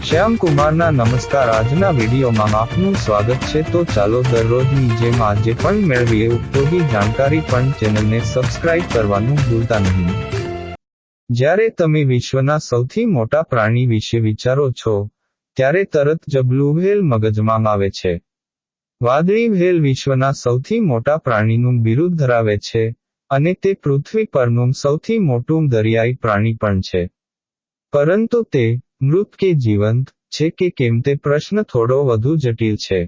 શ્યામ કુમારના નમસ્કાર. આજના વિડીયોમાં આપનું સ્વાગત છે. તો ચાલો દરરોજની જેમ આજે પણ મેળવીએ ઉપયોગી જાણકારી, પણ ચેનલને સબસ્ક્રાઇબ કરવાનું ભૂલતા નહીં. જ્યારે તમે વિશ્વના સૌથી મોટા પ્રાણી વિશે વિચારો છો ત્યારે તરત જ બ્લુ વ્હેલ મગજમાં આવે છે. વાદળી વ્હેલ વિશ્વના સૌથી મોટા પ્રાણીનું બિરુદ ધરાવે છે અને તે પૃથ્વી પરનું સૌથી મોટું દરિયાઈ પ્રાણી પણ છે. પરંતુ તે મૃત કે જીવંત છે કે કેમ તે પ્રશ્ન થોડો વધુ જટિલ છે.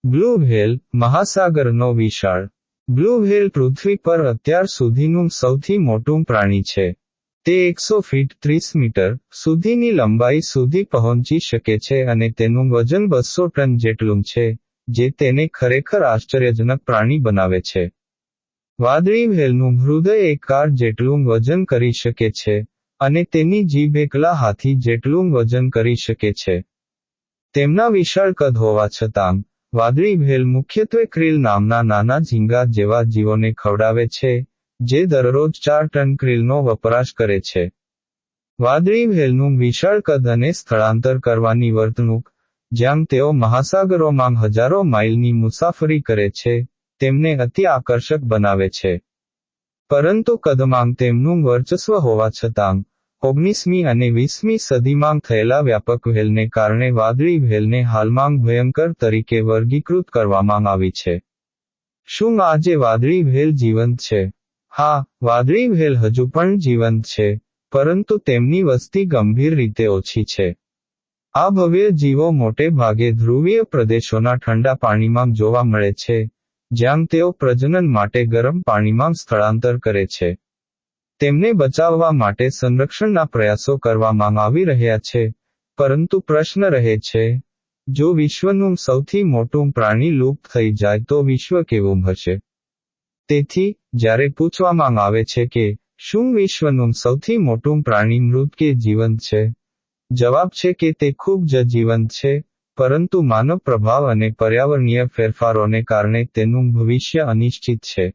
બ્લુ વ્હેલ, મહાસાગરનો વિશાળ બ્લુ વ્હેલ પૃથ્વી પર અત્યાર સુધીનું સૌથી મોટું પ્રાણી છે. તે 100 ફીટ 30 મીટર સુધીની લંબાઈ સુધી પહોંચી શકે છે અને તેનું વજન 200 ટન જેટલું છે, જે તેને ખરેખર આશ્ચર્યજનક પ્રાણી બનાવે છે. વાદળી વ્હેલનું હૃદય 1 કાર જેટલું વજન કરી શકે છે અને તેની જીભ એકલા હાથી જેટલું વજન કરી શકે છે. તેમના વિશાળ કદ હોવા છતાં, વાદળી વ્હેલ મુખ્યત્વે ક્રિલ નામના નાના ઝીંગા જેવા જીવોને ખવડાવે છે, જે દરરોજ 4 ટન ક્રિલનો વપરાશ કરે છે. વાદળી વ્હેલનું વિશાળ કદ અને સ્થળાંતર કરવાની વર્તણૂક, જ્યાં તેઓ મહાસાગરોમાં હજારો માઇલની મુસાફરી કરે છે, તેમને અતિ આકર્ષક બનાવે છે. પરંતુ કદમાં તેમનું વર્ચસ્વ હોવા છતાં, 19મી અને 20મી સદીમાં થયેલા વ્યાપક વ્હેલને કારણે વાદળી વ્હેલને હાલમાં ભયંકર તરીકે વર્ગીકૃત કરવામાં આવી છે. શું આજે વાદળી વ્હેલ જીવંત છે? હા, વાદળી વ્હેલ હજુ પણ જીવંત છે, પરંતુ તેમની વસ્તી ગંભીર રીતે ઓછી છે. આ ભવ્ય જીવો મોટે ભાગે ધ્રુવીય પ્રદેશોના ઠંડા પાણીમાં જોવા મળે છે, જ્યાં તેઓ પ્રજનન માટે ગરમ પાણીમાં સ્થળાંતર કરે છે. તેમને બચાવવા માટે સંરક્ષણના પ્રયાસો કરવામાં આવી રહ્યા છે, પરંતુ પ્રશ્ન રહે છે, જો વિશ્વનું સૌથી મોટું પ્રાણી લુપ્ત થઈ જાય તો વિશ્વ કેવું હશે? તેથી, જ્યારે પૂછવામાં આવે છે કે, શું વિશ્વનું સૌથી મોટું પ્રાણી મૃત કે જીવંત છે? જવાબ છે કે તે ખૂબ જ જીવંત છે, પરંતુ માનવ પ્રભાવ અને પર્યાવરણીય ફેરફારોને કારણે તેનું ભવિષ્ય અનિશ્ચિત છે.